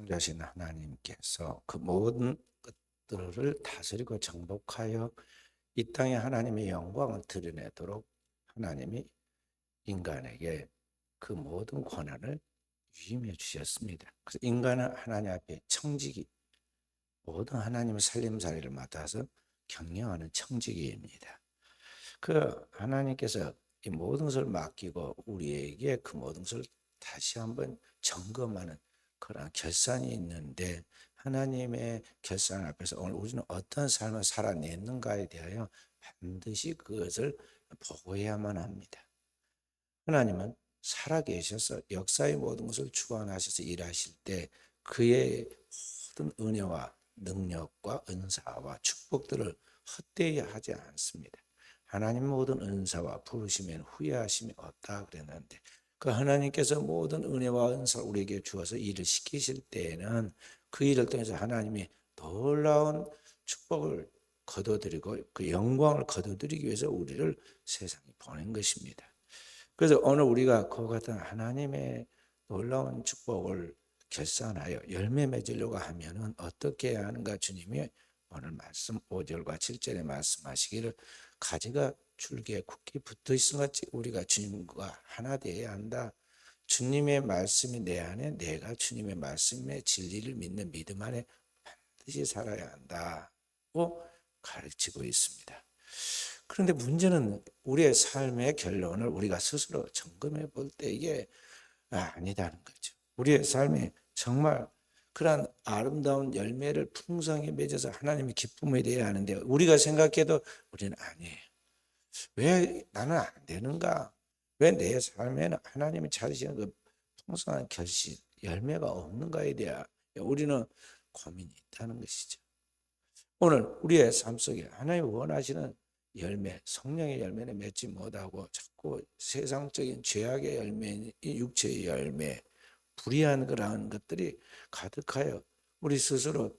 창조하신 하나님께서 그 모든 것들을 다스리고 정복하여 이 땅에 하나님의 영광을 드러내도록 하나님이 인간에게 그 모든 권한을 위임해 주셨습니다. 그래서 인간은 하나님 앞에 청지기, 모든 하나님의 살림살이를 맡아서 경영하는 청지기입니다. 그 하나님께서 이 모든 것을 맡기고 우리에게 그 모든 것을 다시 한번 점검하는 그런 결산이 있는데, 하나님의 결산 앞에서 오늘 우리는 어떤 삶을 살아냈는가에 대하여 반드시 그것을 보고해야만 합니다. 하나님은 살아계셔서 역사의 모든 것을 주관하셔서 일하실 때 그의 모든 은혜와 능력과 은사와 축복들을 헛되이 하지 않습니다. 하나님 모든 은사와 부르심에는 후회하심이 없다 그랬는데, 그 하나님께서 모든 은혜와 은사를 우리에게 주어서 일을 시키실 때에는 그 일을 통해서 하나님이 놀라운 축복을 거둬들이고 그 영광을 거둬들이기 위해서 우리를 세상에 보낸 것입니다. 그래서 오늘 우리가 그와 같은 하나님의 놀라운 축복을 결산하여 열매 맺으려고 하면은 어떻게 해야 하는가, 주님이 오늘 말씀 5절과 7절에 말씀하시기를 가지가 줄기에 굳게 붙어 있은 것 같이 우리가 주님과 하나 되어야 한다. 주님의 말씀이 내 안에, 내가 주님의 말씀의 진리를 믿는 믿음 안에 반드시 살아야 한다고 가르치고 있습니다. 그런데 문제는 우리의 삶의 결론을 우리가 스스로 점검해 볼 때 이게 아니다는 거죠. 우리의 삶이 정말 그러한 아름다운 열매를 풍성히 맺어서 하나님의 기쁨에 대해야 하는데, 우리가 생각해도 우리는 아니에요. 왜 나는 안 되는가? 왜 내 삶에는 하나님이 찾으시는 그 풍성한 결실, 열매가 없는가에 대해 우리는 고민이 있다는 것이죠. 오늘 우리의 삶 속에 하나님이 원하시는 열매, 성령의 열매는 맺지 못하고 자꾸 세상적인 죄악의 열매, 육체의 열매, 불의한 그러한 것들이 가득하여 우리 스스로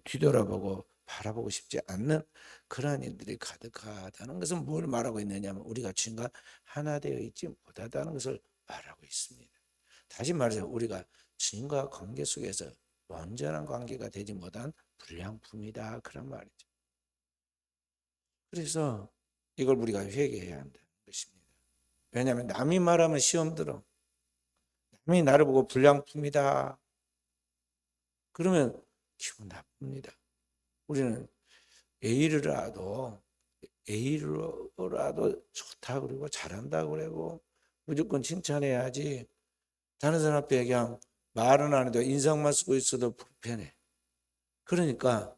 뒤돌아보고 바라보고 싶지 않는 그러한 일들이 가득하다는 것은 뭘 말하고 있느냐면 우리가 주님과 하나 되어 있지 못하다는 것을 말하고 있습니다. 다시 말해서 우리가 주님과 관계 속에서 온전한 관계가 되지 못한 불량품이다, 그런 말이죠. 그래서 이걸 우리가 회개해야 한다는 것입니다. 왜냐하면 남이 말하면 시험 들어. 남이 나를 보고 불량품이다 그러면 기분 나쁩니다. 우리는 A라도 좋다 그러고 잘한다 그러고 무조건 칭찬해야지, 다른 사람 앞에 그냥 말은 안 해도 인상만 쓰고 있어도 불편해. 그러니까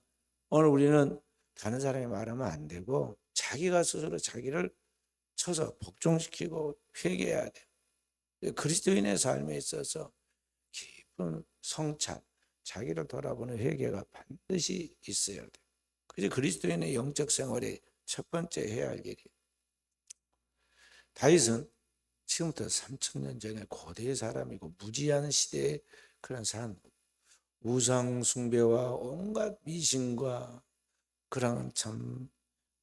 오늘 우리는 다른 사람이 말하면 안 되고 자기가 스스로 자기를 쳐서 복종시키고 회개해야 돼. 그리스도인의 삶에 있어서 깊은 성찰, 자기를 돌아보는 회개가 반드시 있어야 돼. 그게 그리스도인의 영적 생활의 첫 번째 해야 할 일이에요. 다윗은 지금부터 3,000년 전에 고대의 사람이고 무지한 시대의 그런 사람, 우상 숭배와 온갖 미신과 그런 참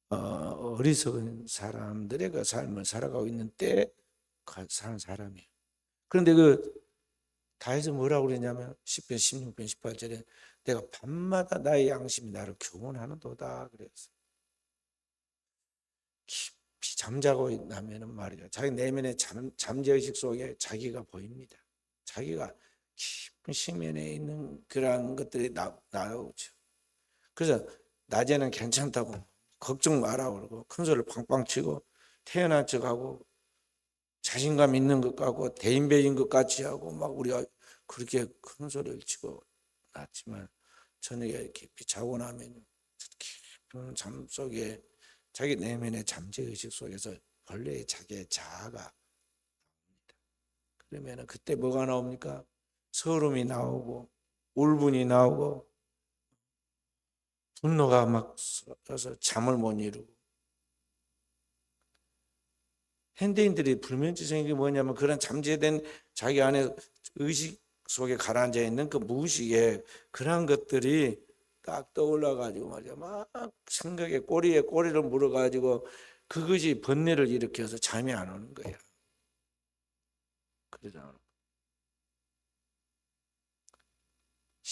어리석은 사람들의 그 삶을 살아가고 있는 때에 사는 사람이에요. 그런데 그 다윗은 뭐라고 그랬냐면 시편 16편 18절에 내가 밤마다 나의 양심이 나를 교훈하는도다 그랬어요. 깊이 잠자고 나면은 말이죠, 자기 내면의 잠재의식 속에 자기가 보입니다. 자기가 깊은 심연에 있는 그런 것들이 나오죠. 그래서 낮에는 괜찮다고 걱정 마라 그러고 큰 소리를 팡팡 치고 태어난 척하고 자신감 있는 것 같고 대인배인 것 같이 하고 막 우리가 그렇게 큰 소리를 치고 났지만 저녁에 깊이 자고 나면 깊은 잠 속에 자기 내면의 잠재의식 속에서 본래의 자기의 자아가 나옵니다. 그러면 그때 뭐가 나옵니까? 서름이 나오고 울분이 나오고 분노가 막 쏟아서 잠을 못 이루고. 현대인들이 불면증인 게 뭐냐면 그런 잠재된 자기 안에 의식 속에 가라앉아 있는 그 무의식의 그런 것들이 딱 떠올라 가지고 말이야, 막 생각에 꼬리에 꼬리를 물어 가지고 그것이 번뇌를 일으켜서 잠이 안 오는 거야. 그러잖아.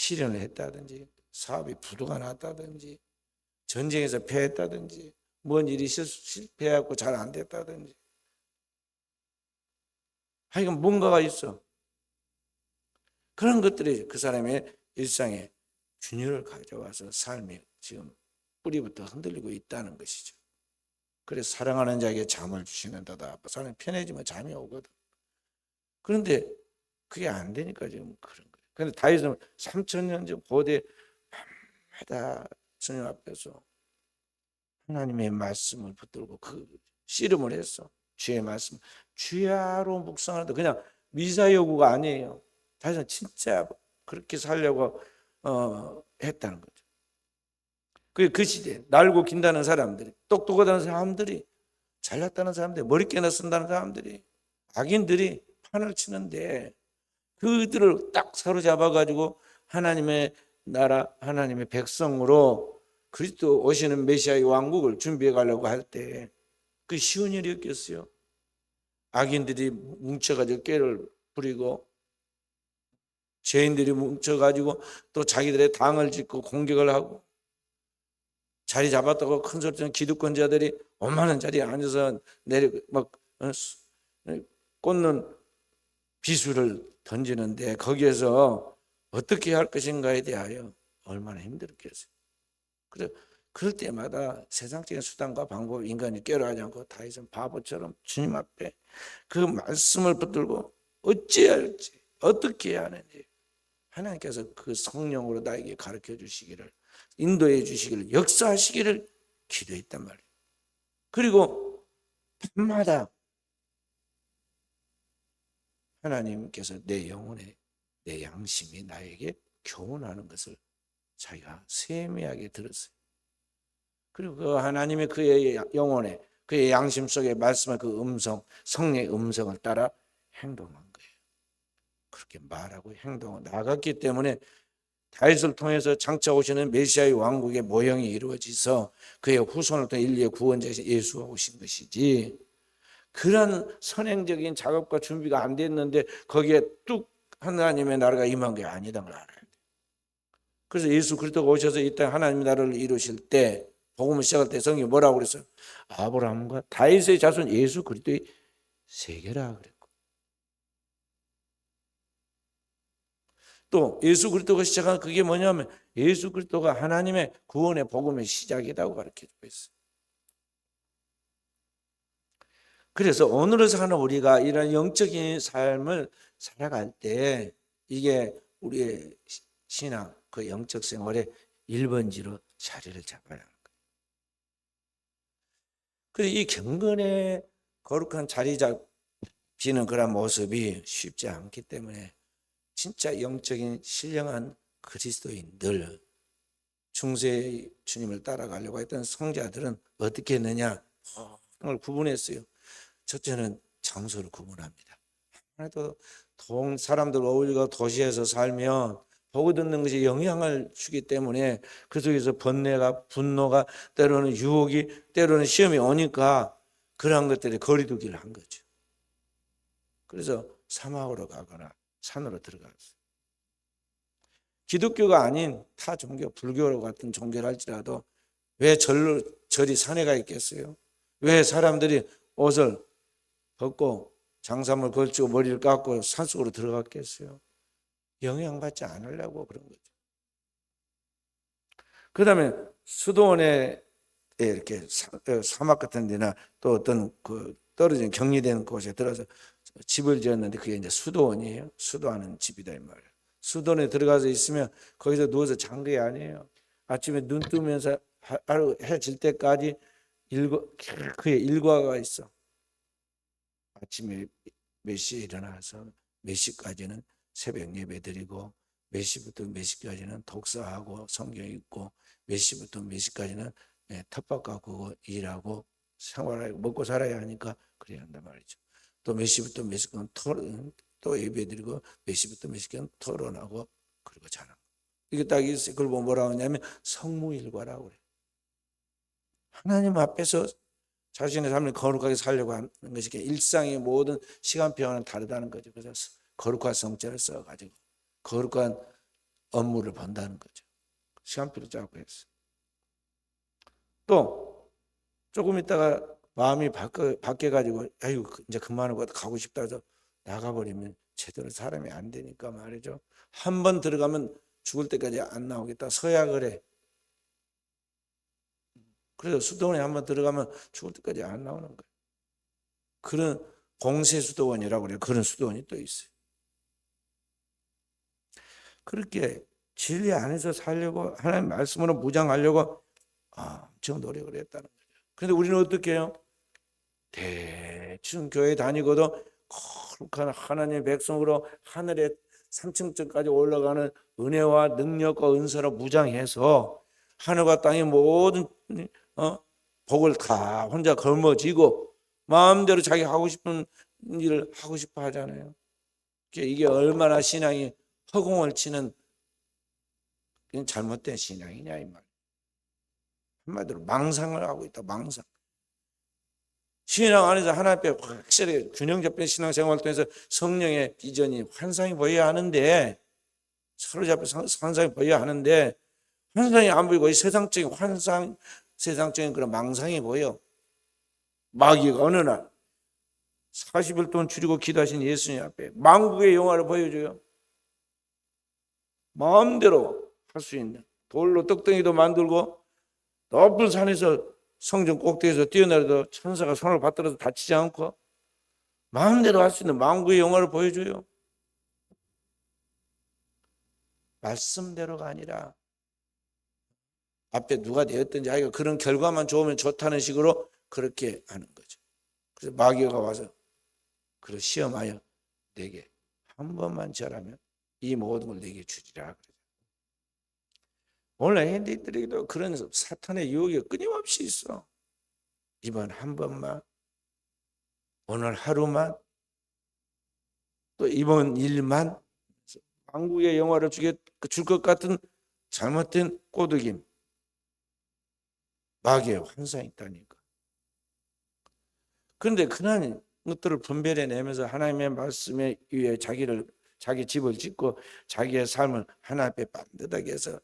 실현을 했다든지 사업이 부도가 났다든지 전쟁에서 패했다든지 뭔 일이 실패하고 잘 안 됐다든지 하여간 뭔가가 있어. 그런 것들이 그 사람의 일상에 균열을 가져와서 삶이 지금 뿌리부터 흔들리고 있다는 것이죠. 그래서 사랑하는 자에게 잠을 주시는도다. 사람이 편해지면 잠이 오거든. 그런데 그게 안 되니까 지금 그런 거예요. 그런데 다윗은 3000년 전 고대 밤마다 주님 앞에서 하나님의 말씀을 붙들고 그 씨름을 했어. 주의 말씀. 주야로 묵상하는데 그냥 미사여구가 아니에요. 다윗은 진짜 그렇게 살려고 했다는 거죠. 그 시대에 날고 긴다는 사람들이, 똑똑하다는 사람들이, 잘났다는 사람들이, 머리깨나 쓴다는 사람들이, 악인들이 판을 치는데 그들을 딱 사로잡아가지고 하나님의 나라, 하나님의 백성으로 그리스도 오시는 메시아의 왕국을 준비해 가려고 할 때 그 쉬운 일이었겠어요? 악인들이 뭉쳐가지고 꾀를 부리고 죄인들이 뭉쳐가지고 또 자기들의 당을 짓고 공격을 하고 자리 잡았다고 큰 소리치는 기득권자들이 오만한 자리에 앉아서 내려 막 꽂는 비수를 던지는데 거기에서 어떻게 할 것인가에 대하여 얼마나 힘들었겠어요. 그래 그럴 때마다 세상적인 수단과 방법 인간이 꾀로하지 않고 다윗은 바보처럼 주님 앞에 그 말씀을 붙들고 어찌해야 할지 어떻게 해야 하는지 하나님께서 그 성령으로 나에게 가르쳐 주시기를 인도해 주시기를 역사하시기를 기도했단 말이에요. 그리고 밤마다 하나님께서 내 영혼에 내 양심이 나에게 교훈하는 것을 자기가 세미하게 들었어요. 그리고 그 하나님의 그의 영혼에 그의 양심 속에 말씀한 그 음성, 성령의 음성을 따라 행동한 거예요. 그렇게 말하고 행동을 나갔기 때문에 다윗을 통해서 장차 오시는 메시아의 왕국의 모형이 이루어져서 그의 후손을 통해 인류의 구원자이신 예수가 오신 것이지 그런 선행적인 작업과 준비가 안 됐는데 거기에 뚝 하나님의 나라가 임한 게 아니다는 걸 알아야 돼. 그래서 예수 그리스도가 오셔서 이 땅에 하나님의 나라를 이루실 때 복음을 시작할 때 성경이 뭐라고 그랬어요? 아브라함과 다윗의 자손 예수 그리스도의 세계라 그랬고 또 예수 그리스도가 시작한 그게 뭐냐면 예수 그리스도가 하나님의 구원의 복음의 시작이라고 가르쳐주고 있어요. 그래서 오늘을 사는 우리가 이런 영적인 삶을 살아갈 때 이게 우리의 신앙, 그 영적 생활의 1번지로 자리를 잡아야 하는 거예요. 그래서 이 경건의 거룩한 자리 잡히는 그런 모습이 쉽지 않기 때문에 진짜 영적인 신령한 그리스도인들, 중세 주님을 따라가려고 했던 성자들은 어떻게 했느냐? 을 구분했어요. 첫째는 장소를 구분합니다. 아무래도 사람들 어울리고 도시에서 살면 보고 듣는 것이 영향을 주기 때문에 그 속에서 번뇌가 분노가 때로는 유혹이 때로는 시험이 오니까 그러한 것들이 거리두기를 한 거죠. 그래서 사막으로 가거나 산으로 들어갔어요. 기독교가 아닌 타 종교, 불교 같은 종교를 할지라도 왜 절이 산에 가 있겠어요? 왜 사람들이 옷을 벗고 장삼을 걸치고 머리를 깎고 산속으로 들어갔겠어요? 영향받지 않으려고 그런 거죠. 그 다음에 수도원에 이렇게 사막 같은 데나 또 어떤 그 떨어진 격리된 곳에 들어서 집을 지었는데 그게 이제 수도원이에요. 수도하는 집이다 이 말이에요. 수도원에 들어가서 있으면 거기서 누워서 잔 게 아니에요. 아침에 눈 뜨면서 하루 해 질 때까지 그의 일과가 있어. 아침에 몇 시에 일어나서 몇 시까지는 새벽 예배 드리고 몇 시부터 몇 시까지는 독서하고 성경 읽고 몇 시부터 몇 시까지는 텃밭 가꾸고 일하고 생활하고 먹고 살아야 하니까 그래야 한단 말이죠. 또 몇 시부터 몇 시까지 또 예배 드리고 몇 시부터 몇 시까지 토론하고 그리고 자는 이게 딱 있어요. 그걸 뭐라고 하냐면 성무일과라고 그래요. 하나님 앞에서 자신의 삶을 거룩하게 살려고 하는 것이 일상의 모든 시간표와는 다르다는 거죠. 그래서 거룩한 성자를 써가지고 거룩한 업무를 본다는 거죠. 시간표를 짜고 했어요. 또 조금 있다가 마음이 바뀌어가지고 아유 이제 그만하고 가고 싶다 해서 나가버리면 제대로 사람이 안 되니까 말이죠. 한 번 들어가면 죽을 때까지 안 나오겠다 서약을 해. 그래서 수도원에 한 번 들어가면 죽을 때까지 안 나오는 거예요. 그런 공세 수도원이라고 그래요. 그런 수도원이 또 있어요. 그렇게 진리 안에서 살려고 하나님 말씀으로 무장하려고 엄청 노력을 했다는 거죠. 그런데 우리는 어떻게 해요? 대충 교회 다니고도 거룩한 하나님의 백성으로 하늘의 3층까지 올라가는 은혜와 능력과 은사로 무장해서 하늘과 땅의 모든 복을 다 혼자 걸머쥐고 마음대로 자기 하고 싶은 일을 하고 싶어 하잖아요. 이게 얼마나 신앙이 허공을 치는 잘못된 신앙이냐 이 말. 한마디로 망상을 하고 있다. 망상. 신앙 안에서 하나님 앞에 확실히 균형 잡힌 신앙생활을 통해서 성령의 비전이 환상이 보여야 하는데 사로잡혀 환상이 보여야 하는데 환상이 안 보이고 세상적인 환상, 세상적인 그런 망상이 보여. 마귀가 어느 날 40일 동안 줄이고 기도하신 예수님 앞에 만국의 영화를 보여줘요. 마음대로 할 수 있는 돌로 떡덩이도 만들고 높은 산에서 성전 꼭대기에서 뛰어내려도 천사가 손을 받들어서 다치지 않고 마음대로 할 수 있는 만국의 영화를 보여줘요. 말씀대로가 아니라 앞에 누가 되었든지 하여가 그런 결과만 좋으면 좋다는 식으로 그렇게 하는 거죠. 그래서 마귀가 와서 그걸 시험하여 내게 한 번만 절하면 이 모든 걸 내게 주리라. 오늘 현대인들에게도 그런 사탄의 유혹이 끊임없이 있어. 이번 한 번만, 오늘 하루만, 또 이번 일만 한국의 영화를 줄 것 같은 잘못된 꼬드김, 마귀의 환상이 있다니까. 그런데 그런 것들을 분별해내면서 하나님의 말씀에 의해 자기 집을 짓고 자기의 삶을 하나님 앞에 반듯하게 해서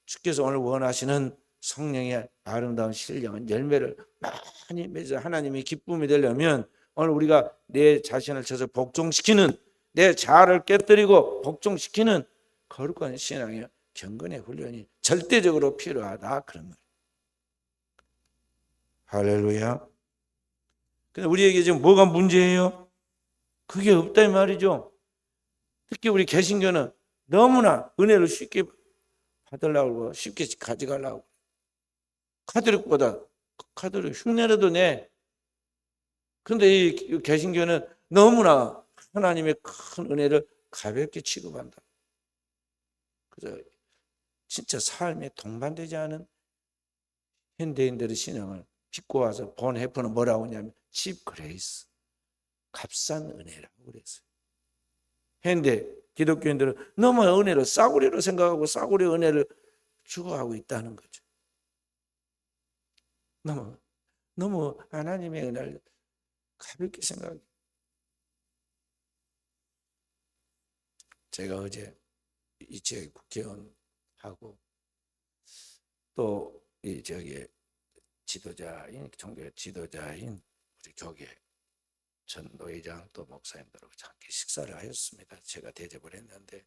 주께서 오늘 원하시는 성령의 아름다운 신령한 열매를 많이 맺어 하나님이 기쁨이 되려면 오늘 우리가 내 자신을 쳐서 복종시키는 내 자아를 깨뜨리고 복종시키는 거룩한 신앙의 경건의 훈련이 절대적으로 필요하다 그런 말. 할렐루야. 근데 우리에게 지금 뭐가 문제예요? 그게 없다 이 말이죠. 특히 우리 개신교는 너무나 은혜를 쉽게 받으려고 쉽게 가져가려고 카톨릭보다 카톨릭 흉내라도 내. 그런데 이 개신교는 너무나 하나님의 큰 은혜를 가볍게 취급한다. 그래서 진짜 삶에 동반되지 않은 현대인들의 신앙을 비꼬아서 본 해프는 뭐라고 하냐면 칩 그레이스, 값싼 은혜라고 그랬어요. 현대 기독교인들은 너무 은혜를 싸구려로 생각하고 싸구려 은혜를 추구하고 있다는 거죠. 너무 하나님의 은혜를 가볍게 생각해요. 제가 어제 이 지역 국회의원하고 또 이 저기 종교 지도자인 우리 교계 전 노회장 또 목사님들하고 함께 식사를 하였습니다. 제가 대접을 했는데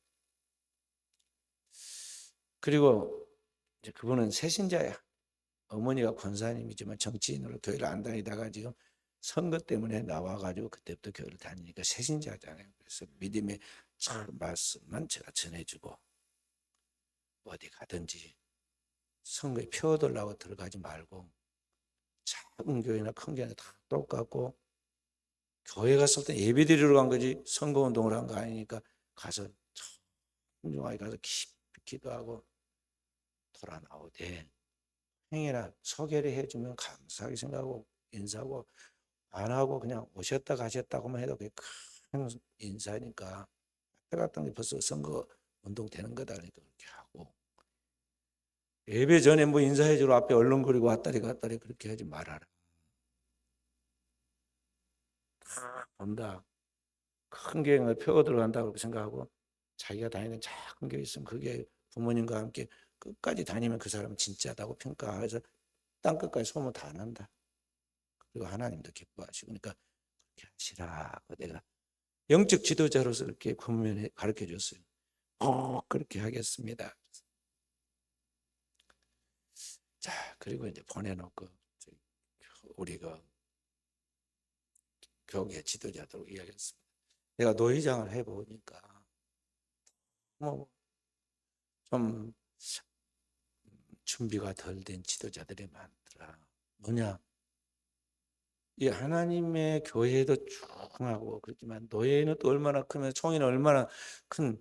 그리고 이제 그분은 새신자야. 어머니가 권사님이지만 정치인으로 교회를 안 다니다가 지금 선거 때문에 나와가지고 그때부터 교회를 다니니까 새신자잖아요. 그래서 믿음의 참 말씀만 제가 전해주고 어디 가든지 선거에 표 얻으려고 들어가지 말고 작은 교회나 큰 교회나 다 똑같고 교회 갔을 때 예배 드리러 간 거지 선거운동을 한 거 아니니까 가서 청중하게 가서 깊이 기도하고 돌아 나오되 행여나 소개를 해주면 감사하게 생각하고 인사하고 안 하고 그냥 오셨다 가셨다고만 해도 그게 큰 인사니까 앞에 갔던 게 벌써 선거 운동 되는 거다 그러니까 그렇게 하고 예배 전에 뭐 인사해주러 앞에 얼렁거리고 왔다리 갔다리 그렇게 하지 말아라. 다 본다. 큰 교회가 표 들어간다고 생각하고 자기가 다니는 작은 교회 있으면 그게 부모님과 함께 끝까지 다니면 그 사람은 진짜다고 평가해서 땅끝까지 소문 다 난다. 그리고 하나님도 기뻐하시고, 그러니까 그렇게 하시라고 내가 영적 지도자로서 이렇게 권면해 가르쳐 줬어요. 그렇게 하겠습니다. 자, 그리고 이제 보내놓고 우리가 교계 지도자들 이야기했습니다. 내가 노회장을 해보니까 좀 준비가 덜 된 지도자들이 많더라. 뭐냐? 이 하나님의 교회도 중하고 그렇지만 노예는 또 얼마나 크면 총회는 얼마나 큰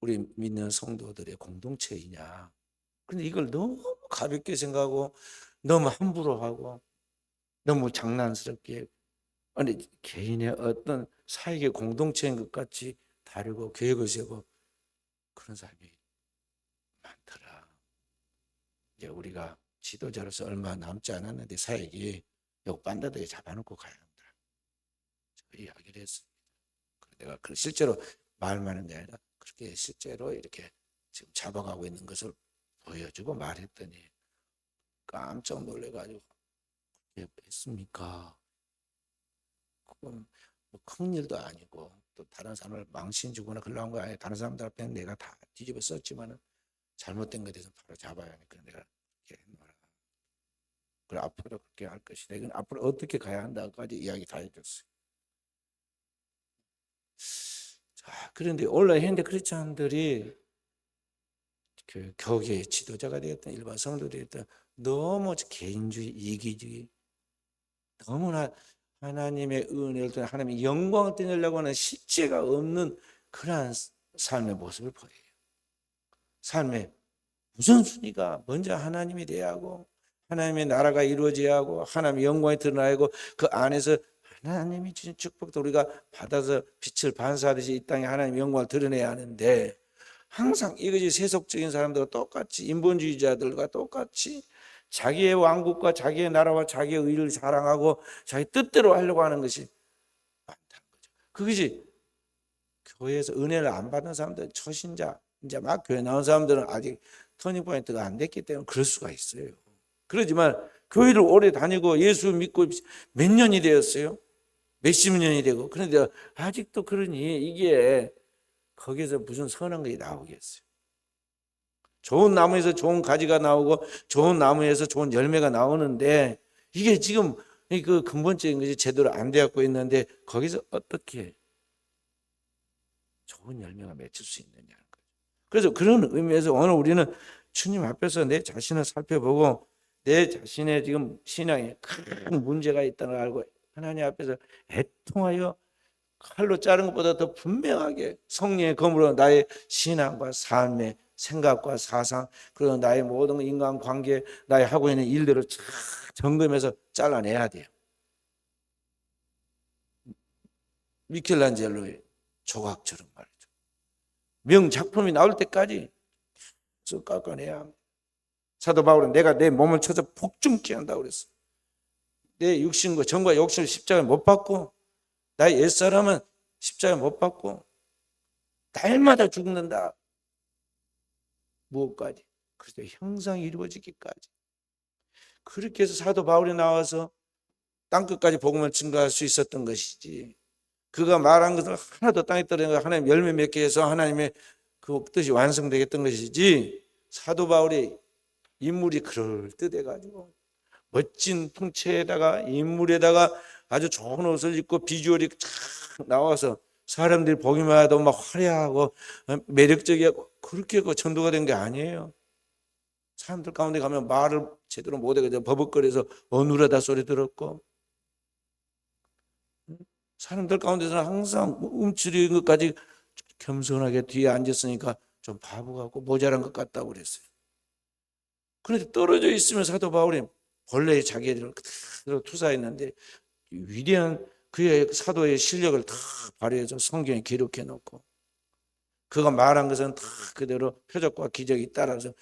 우리 믿는 성도들의 공동체이냐. 근데 이걸 너무 가볍게 생각하고 너무 함부로 하고 너무 장난스럽게 아니 개인의 어떤 사역의 공동체인 것 같이 다루고 계획을 세고 그런 사람이 많더라. 이제 우리가 지도자로서 얼마 남지 않았는데 사역이 요 빤다들이 잡아놓고 가야 한다. 그 이야기를 했습니다. 내가 실제로 말만 하는 게 아니라 그렇게 실제로 이렇게 지금 잡아가고 있는 것을 보여주고 말했더니 깜짝 놀래가지고 그렇게 했습니까? 그건 뭐 큰 일도 아니고 또 다른 사람을 망신 주거나 그러는 거 아니에요. 다른 사람들 앞에는 내가 다 뒤집어 썼지만은 잘못된 것에 대해서 바로 잡아야 하니까 내가 그렇게 했노라. 그리고 앞으로 그렇게 할 것이다. 이건 앞으로 어떻게 가야 한다까지 이야기 다 해줬어요. 자, 그런데 온라인 현대 크리스찬들이 그 교계의 지도자가 되었던 일반 성도들이 되었던 너무 개인주의, 이기주의, 너무나 하나님의 은혜를 통해 하나님의 영광을 드리려고 하는 실제가 없는 그러한 삶의 모습을 보여요. 삶의 우선순위가 먼저 하나님이 돼야 하고 하나님의 나라가 이루어져야 하고 하나님의 영광이 드러나야 하고 그 안에서 하나님이 주신 축복도 우리가 받아서 빛을 반사하듯이 이 땅에 하나님의 영광을 드러내야 하는데 항상 이것이 세속적인 사람들과 똑같이 인본주의자들과 똑같이 자기의 왕국과 자기의 나라와 자기의 의를 사랑하고 자기 뜻대로 하려고 하는 것이 많다는 거죠. 그것이 교회에서 은혜를 안 받은 사람들, 초신자, 이제 막 교회 나온 사람들은 아직 터닝포인트가 안 됐기 때문에 그럴 수가 있어요. 그렇지만 교회를 오래 다니고 예수 믿고 몇 년이 되었어요. 몇십 년이 되고 그런데 아직도 그러니 이게 거기서 무슨 선한 것이 나오겠어요. 좋은 나무에서 좋은 가지가 나오고 좋은 나무에서 좋은 열매가 나오는데 이게 지금 그 근본적인 것이 제대로 안 되었고 있는데 거기서 어떻게 좋은 열매가 맺힐 수 있느냐는 거죠. 그래서 그런 의미에서 오늘 우리는 주님 앞에서 내 자신을 살펴보고 내 자신의 지금 신앙에 큰 문제가 있다는 걸 알고 하나님 앞에서 애통하여 칼로 자른 것보다 더 분명하게 성령의 검으로 나의 신앙과 삶의 생각과 사상 그리고 나의 모든 인간관계 나의 하고 있는 일들을 점검해서 잘라내야 돼요. 미켈란젤로의 조각처럼 말이죠. 명작품이 나올 때까지 쓱 깎아내야 합니다. 사도 바울은 내가 내 몸을 쳐서 복종케 한다고 그랬어. 내 육신과 정과 욕심을 십자가에 못 박고 나의 옛사람은 십자가에 못 박고 날마다 죽는다. 무엇까지? 그리스도의 형상이 이루어지기까지. 그렇게 해서 사도 바울이 나와서 땅끝까지 복음을 증거할 수 있었던 것이지. 그가 말한 것을 하나도 땅에 떨어진 거 하나님 열매 맺게 해서 하나님의 그 뜻이 완성되겠던 것이지. 사도 바울의 인물이 그럴듯해가지고 멋진 풍채에다가 인물에다가 아주 좋은 옷을 입고 비주얼이 쫙 나와서 사람들이 보기만 해도 막 화려하고 매력적이고 그렇게 전도가 된 게 아니에요. 사람들 가운데 가면 말을 제대로 못하게 버벅거려서 어눌하다 소리 들었고 사람들 가운데서는 항상 움츠린 것까지 겸손하게 뒤에 앉았으니까 좀 바보 같고 모자란 것 같다고 그랬어요. 그런데 떨어져 있으면 사도 바울이 본래 자기를 그대로 투사했는데 위대한 그의 사도의 실력을 다 발휘해서 성경에 기록해 놓고 그가 말한 것은 다 그대로 표적과 기적이 따라서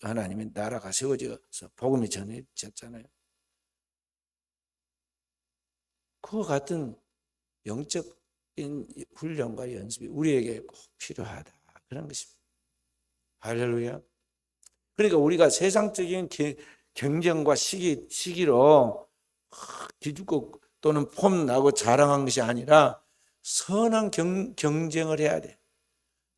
하나님의 나라가 세워져서 복음이 전해졌잖아요. 그와 같은 영적인 훈련과 연습이 우리에게 꼭 필요하다. 그런 것입니다. 할렐루야. 그러니까 우리가 세상적인 경쟁과 시기로 기죽고 또는 폼나고 자랑한 것이 아니라 선한 경쟁을 해야 돼.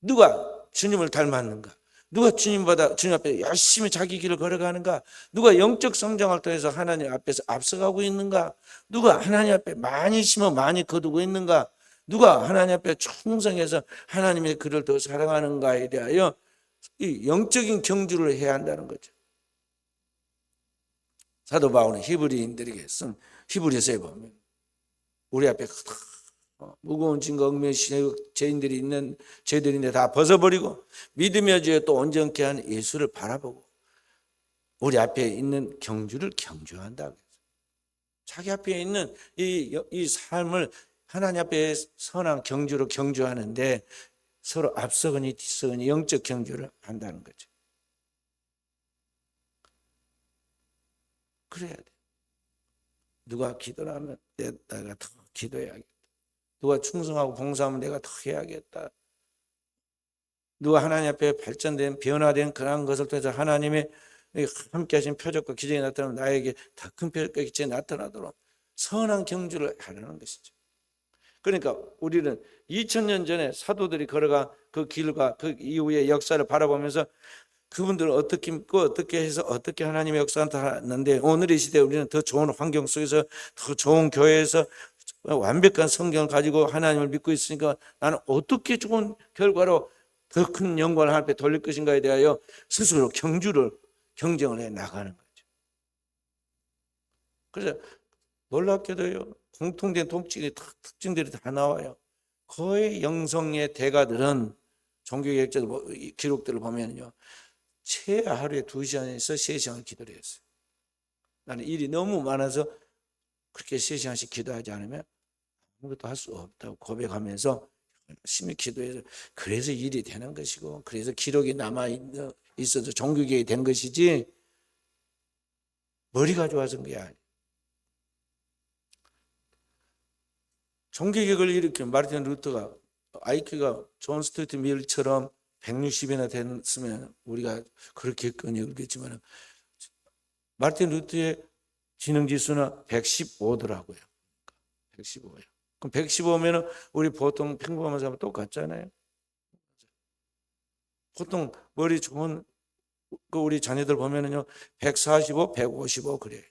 누가 주님을 닮았는가? 누가 주님 앞에 열심히 자기 길을 걸어가는가? 누가 영적 성장을 통해서 하나님 앞에서 앞서가고 있는가? 누가 하나님 앞에 많이 심어 많이 거두고 있는가? 누가 하나님 앞에 충성해서 하나님의 그를 더 사랑하는가에 대하여 이 영적인 경주를 해야 한다는 거죠. 사도 바울은 히브리인들에게 쓴 히브리서에 보면 우리 앞에 무거운 짐과 얽매인 죄인들이 있는 죄들인데 다 벗어버리고 믿으며 죄에 또 온전케 한 예수를 바라보고 우리 앞에 있는 경주를 경주한다. 자기 앞에 있는 이 삶을 하나님 앞에 선한 경주로 경주하는데 서로 앞서거니 뒤서거니 영적 경주를 한다는 거죠. 그래야 돼. 누가 기도를 하면 내가 더 기도해야겠다. 누가 충성하고 봉사하면 내가 더 해야겠다. 누가 하나님 앞에 발전된 변화된 그러한 것을 통해서 하나님의 함께 하신 표적과 기적이 나타나면 나에게 더 큰 표적과 기적이 나타나도록 선한 경주를 하려는 것이죠. 그러니까 우리는 2000년 전에 사도들이 걸어간 그 길과 그 이후의 역사를 바라보면서 그분들은 어떻게 믿고 어떻게 해서 어떻게 하나님의 역사를 나타났는데 오늘 이 시대에 우리는 더 좋은 환경 속에서 더 좋은 교회에서 완벽한 성경을 가지고 하나님을 믿고 있으니까 나는 어떻게 좋은 결과로 더 큰 영광을 하나님 앞에 돌릴 것인가에 대하여 스스로 경쟁을 해 나가는 거죠. 그래서 놀랍게도요, 공통된 특징들이 다 나와요. 거의 영성의 대가들은 종교개혁자들 기록들을 보면요, 최하 하루에 2시간에서 3시간을 기도를 했어요. 나는 일이 너무 많아서 그렇게 3시간씩 기도하지 않으면 아무것도 할 수 없다고 고백하면서 열심히 기도해서 그래서 일이 되는 것이고 그래서 기록이 남아있어도 종교개혁이 된 것이지 머리가 좋아서 그게 아니에요. 종교개혁을 일으킨 마르틴 루터가 IQ가 존 스튜어트 밀처럼 160이나 됐으면 우리가 그렇게 끈이 울겠지만 마르틴 루터의 지능지수는 115더라고요. 115예요. 그럼 115면 우리 보통 평범한 사람 똑같잖아요. 보통 머리 좋은 우리 자녀들 보면은요 145, 155 그래.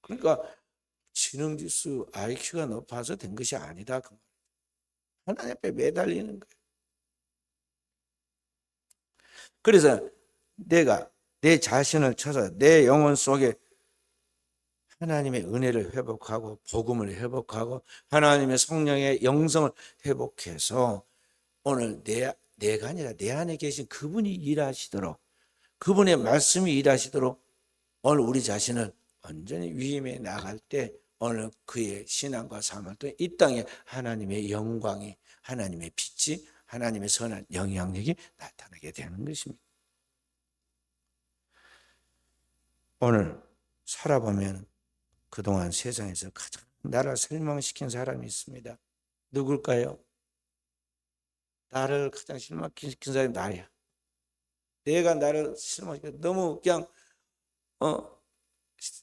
그러니까 지능지수 IQ가 높아서 된 것이 아니다. 하나님 앞에 매달리는 거예요. 그래서 내가 내 자신을 쳐서 내 영혼 속에 하나님의 은혜를 회복하고 복음을 회복하고 하나님의 성령의 영성을 회복해서 오늘 내가 아니라 내 안에 계신 그분이 일하시도록 그분의 말씀이 일하시도록 오늘 우리 자신을 완전히 위임해 나갈 때 오늘 그의 신앙과 삶을 통해 이 땅에 하나님의 영광이 하나님의 빛이 하나님의 선한 영향력이 나타나게 되는 것입니다. 오늘 살아보면 그동안 세상에서 가장 나를 실망시킨 사람이 있습니다. 누굴까요? 나를 가장 실망시킨 사람이 나야. 내가 나를 실망시켜 너무 그냥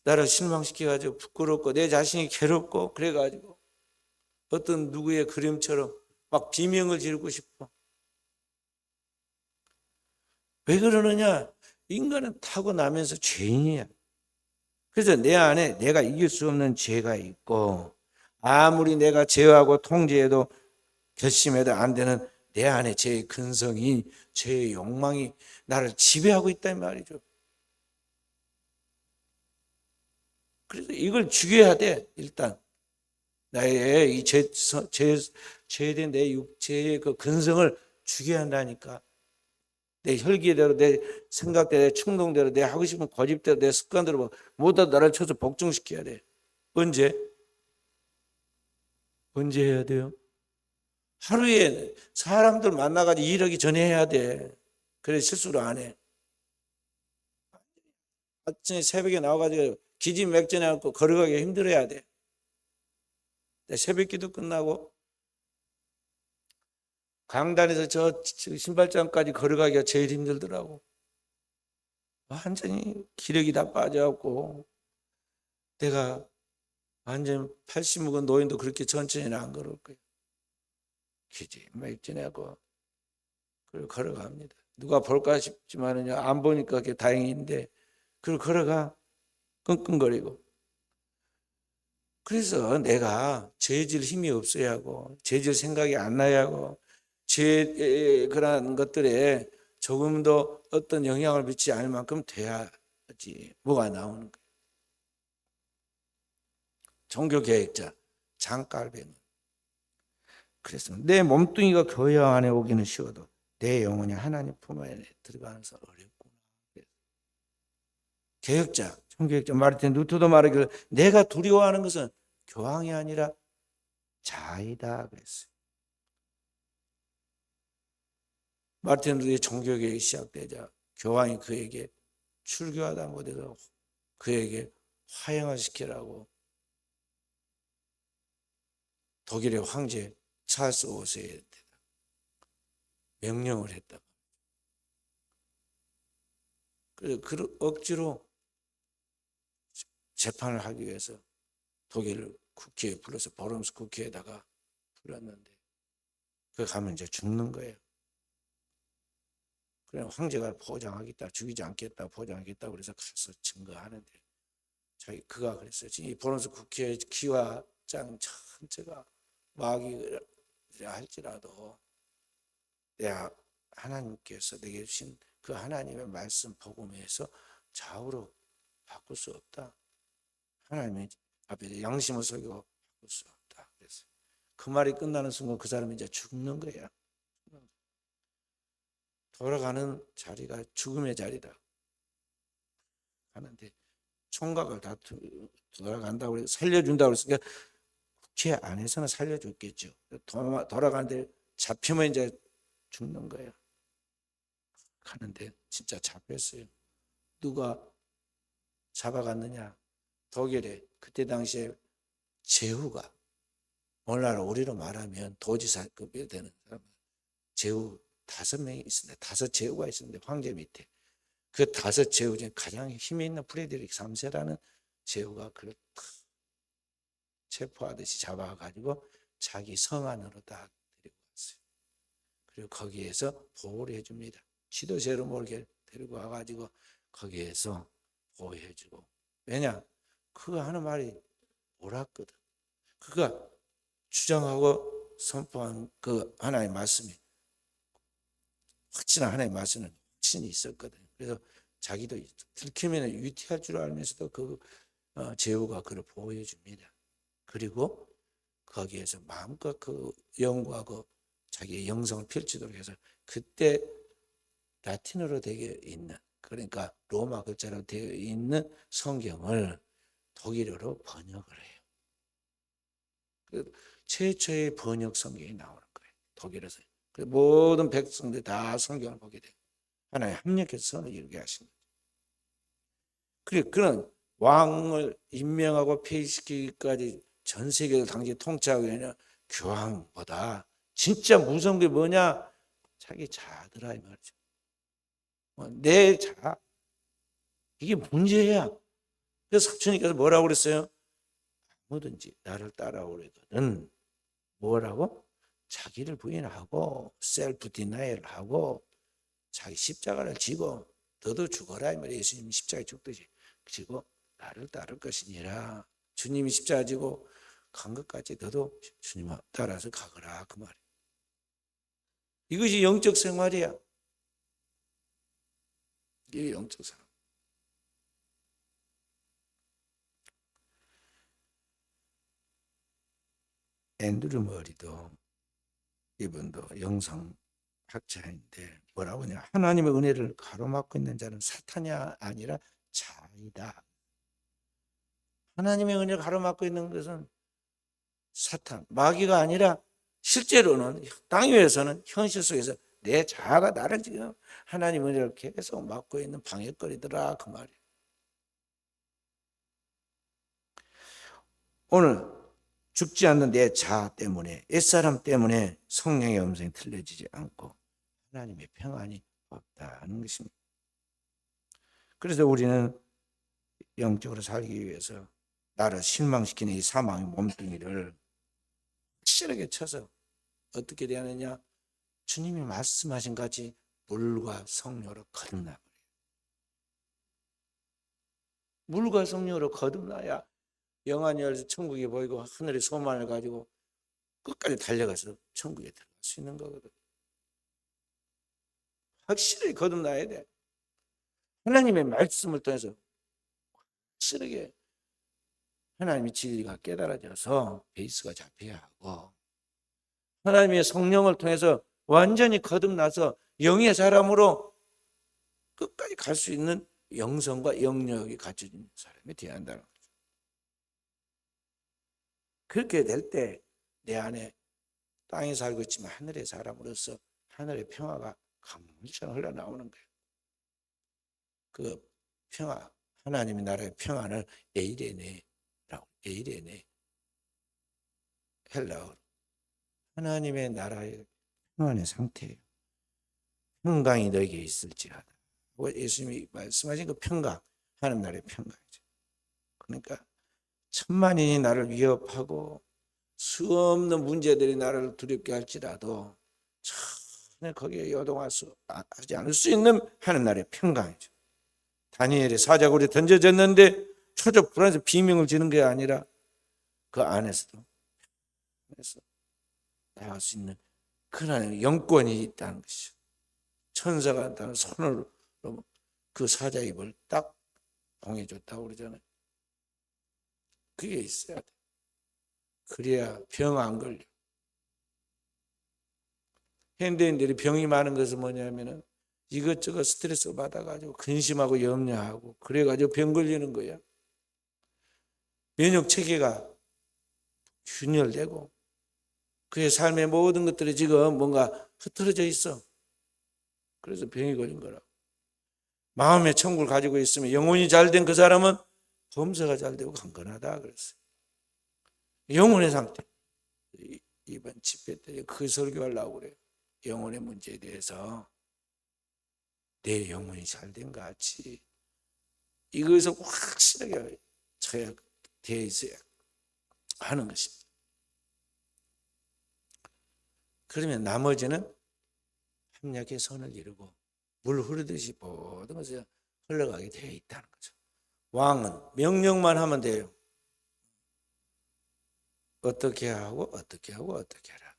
나를 실망시켜가지고 부끄럽고 내 자신이 괴롭고 그래가지고 어떤 누구의 그림처럼 막 비명을 지르고 싶어. 왜 그러느냐? 인간은 타고나면서 죄인이야. 그래서 내 안에 내가 이길 수 없는 죄가 있고 아무리 내가 제어하고 통제해도 결심해도 안 되는 내 안에 죄의 근성이 죄의 욕망이 나를 지배하고 있단 말이죠. 그래서 이걸 죽여야 돼. 일단 나의 이 죄된 내 육체의 그 근성을 죽여야 한다니까. 내 혈기대로 내 생각대로 내 충동대로 내 하고 싶은 고집대로 내 습관대로 모두 나를 쳐서 복종시켜야 돼. 언제 해야 돼요? 하루에 사람들 만나가지고 일하기 전에 해야 돼. 그래 실수를 안 해. 아침에 새벽에 나와가지고 기진맥진해갖고 걸어가기 힘들어야 돼. 새벽기도 끝나고 강단에서 저 신발장까지 걸어가기가 제일 힘들더라고. 완전히 기력이 다 빠져갖고 내가 완전 80 먹은 노인도 그렇게 천천히는 안 걸을 거야. 기진맥진하고 그걸 걸어갑니다. 누가 볼까 싶지만은요, 안 보니까 그게 다행인데 그걸 걸어가 끙끙거리고. 그래서 내가 죄질 힘이 없어야 하고 죄질 생각이 안 나야 하고 죄 그런 것들에 조금 더 어떤 영향을 미치지 않을 만큼 돼야지 뭐가 나오는 거예요. 종교개혁자 장깔뱅은 그래서 내 몸뚱이가 교회 안에 오기는 쉬워도 내 영혼이 하나님 품 안에 들어가면서 어렵구나. 개혁자, 종교개혁자 마르틴 루터도 말하기를 내가 두려워하는 것은 교황이 아니라 자이다 그랬어요. 마르틴 루터의 종교개혁이 시작되자 교황이 그에게 출교하다 못해서 그에게 화형을 시키라고 독일의 황제 찰스 5세에 명령을 했다. 그래서 그 억지로 재판을 하기 위해서 독일 국회에 불러서 버름스 국회에다가 불렀는데 그 가면 이제 죽는 거예요. 그래 황제가 포장하겠다, 죽이지 않겠다, 포장하겠다 그래서 가서 증거하는데 그가 그랬어요. 이 버름스 국회의 기와장 전체가 마귀 할지라도 내가 하나님께서 내게 주신 그 하나님의 말씀 복음에서 좌우로 바꿀 수 없다. 하나님의 앞에 양심을 속이고 바꿀 수 없다. 그래서 그 말이 끝나는 순간 그 사람이 이제 죽는 거야. 돌아가는 자리가 죽음의 자리다 하는데 총각을 다 돌아간다고 해서 살려준다고 했으니까 국회 안에서는 살려줬겠죠. 돌아가는데 잡히면 이제 죽는 거예요. 가는데 진짜 잡혔어요. 누가 잡아갔느냐? 독일에 그때 당시에 제후가 오늘날 우리로 말하면 도지사급이 되는 사람 제후 5명이 있었는데 5 제후가 있었는데 황제 밑에 그 5 제후 중에 가장 힘이 있는 프레드릭 3세라는 제후가 그걸 체포하듯이 잡아가지고 자기 성 안으로 다 데리고 왔어요. 그리고 거기에서 보호를 해줍니다. 지도자로 몰게 데리고 와가지고 거기에서 보호해주고. 왜냐? 그가 하는 말이 옳았거든. 그가 주장하고 선포한 그 하나의 말씀이 확실한 하나의 말씀은 확신이 있었거든. 그래서 자기도 들키면 위태할 줄 알면서도 그 제후가 그를 보호해 줍니다. 그리고 거기에서 마음껏 그 연구하고 자기의 영성을 펼치도록 해서 그때 라틴어로 되어 있는 그러니까 로마 글자로 되어 있는 성경을 독일어로 번역을 해요. 그 최초의 번역 성경이 나오는 거예요. 독일어서. 모든 백성들이 다 성경을 보게 돼요. 하나님 합력해서 선을 이루게 하신 거죠. 그리고 그런 왕을 임명하고 폐위시키기까지 전 세계를 당시 통치하기 위한 교황보다 진짜 무서운 게 뭐냐? 자기 자아더라 이 말이죠. 내 자아. 이게 문제야. 그래서 사촌님께서 뭐라고 그랬어요? 뭐든지 나를 따라오려거든 뭐라고? 자기를 부인하고 셀프 디나이를 하고 자기 십자가를 지고 너도 죽어라 이 말이에요. 예수님이 십자가에 죽듯이 지고 나를 따를 것이니라. 주님이 십자가 지고 간 것까지 너도 주님 따라서 가거라 그 말이에요. 이것이 영적 생활이야. 이게 영적 생활. 앤드류 머리도 이분도 영성학자인데 뭐라고 하냐? 하나님의 은혜를 가로막고 있는 자는 사탄이 아니라 자이다. 하나님의 은혜를 가로막고 있는 것은 사탄, 마귀가 아니라 실제로는 땅 위에서는 현실 속에서 내 자아가 나를 지금 하나님의 은혜를 계속 막고 있는 방해거리더라 그 말이에요. 오늘 죽지 않는 내 자아 때문에, 옛사람 때문에 성령의 음성이 들려지지 않고 하나님의 평안이 없다는 것입니다. 그래서 우리는 영적으로 살기 위해서 나를 실망시키는 이 사망의 몸뚱이를 확실하게 쳐서 어떻게 되느냐, 주님이 말씀하신 같이 물과 성령으로 거듭나 버려요. 물과 성령으로 거듭나야 영안이 열려서 천국이 보이고 하늘의 소망을 가지고 끝까지 달려가서 천국에 들어갈 수 있는 거거든. 확실히 거듭나야 돼. 하나님의 말씀을 통해서 확실하게 하나님의 진리가 깨달아져서 베이스가 잡혀야 하고, 하나님의 성령을 통해서 완전히 거듭나서 영의 사람으로 끝까지 갈 수 있는 영성과 영력이 갖춰진 사람이 되어야 한다는 거죠. 그렇게 될 때 내 안에 땅에 살고 있지만 하늘의 사람으로서 하늘의 평화가 강물처럼 흘러나오는 거예요. 그 평화, 하나님의 나라의 평안을 에이레네라고, 에이레네, 헬라어로 하나님의 나라의 평안의 상태예요. 평강이 너에게 있을지어다. 예수님이 말씀하신 그 평강, 하나님 나라의 평강이죠. 그러니까 천만인이 나를 위협하고 수 없는 문제들이 나를 두렵게 할지라도 전혀 거기에 요동하지 않을 수 있는 하나님 나라의 평강이죠. 다니엘이 사자굴에 던져졌는데 초적 불안해서 비명을 지는 게 아니라 그 안에서도 나갈 수 있는 그런 영권이 있다는 것이죠. 천사가 나는 손으로 그 사자 입을 딱 봉해줬다고 그러잖아요. 그게 있어야 돼. 그래야 병 안 걸려. 현대인들이 병이 많은 것은 뭐냐면은 이것저것 스트레스 받아가지고 근심하고 염려하고 그래가지고 병 걸리는 거야. 면역 체계가 균열되고 그의 삶의 모든 것들이 지금 뭔가 흐트러져 있어. 그래서 병이 걸린 거라고. 마음의 천국을 가지고 있으면 영혼이 잘된 그 사람은 범사가 잘 되고 강건하다 그랬어요. 영혼의 상태. 이번 집회 때 그 설교하려고 그래요. 영혼의 문제에 대해서 내 영혼이 잘된 것 같이 이것을 확실하게 쳐야 되어 있어야 하는 것입니다. 그러면 나머지는 합력의 선을 이루고 물 흐르듯이 모든 것이 흘러가게 되어 있다는 거죠. 왕은 명령만 하면 돼요. 어떻게 하고 어떻게 하고 어떻게 하라.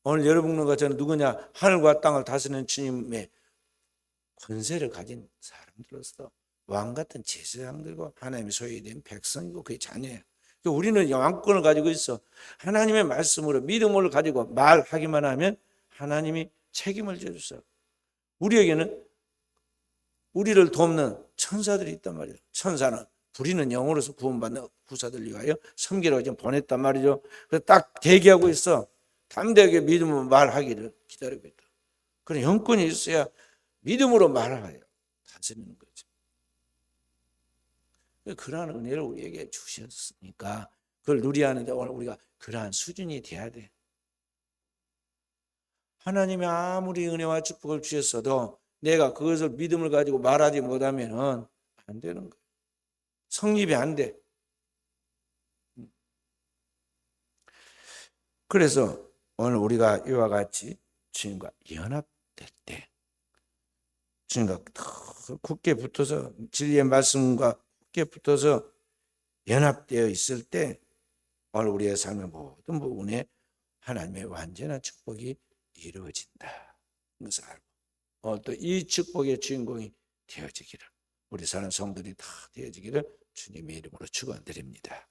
오늘 여러분과 저는 누구냐? 하늘과 땅을 다스리는 주님의 권세를 가진 사람들로서 왕 같은 제사장들과 하나님의 소유된 백성이고 그의 자녀예요. 우리는 왕권을 가지고 있어. 하나님의 말씀으로 믿음을 가지고 말하기만 하면 하나님이 책임을 져주세요. 우리에게는 우리를 돕는 천사들이 있단 말이에요. 천사는 부리는 영으로서 구원받는 구사들 위하여 섬기라고 지금 보냈단 말이죠. 그래서 딱 대기하고 있어. 담대하게 믿음으로 말하기를 기다리고 있다. 그런 영권이 있어야 믿음으로 말하여 다스리는 거죠. 그러한 은혜를 우리에게 주셨으니까 그걸 누리하는데 오늘 우리가 그러한 수준이 돼야 돼. 하나님이 아무리 은혜와 축복을 주셨어도 내가 그것을 믿음을 가지고 말하지 못하면 안 되는 거예요. 성립이 안 돼. 그래서 오늘 우리가 이와 같이 주님과 연합될 때 주님과 굳게 붙어서 진리의 말씀과 굳게 붙어서 연합되어 있을 때 오늘 우리의 삶의 모든 부분에 하나님의 완전한 축복이 이루어진다. 그것을 알고 또 이 축복의 주인공이 되어지기를 우리 사는 성들이 다 되어지기를 주님의 이름으로 축원드립니다.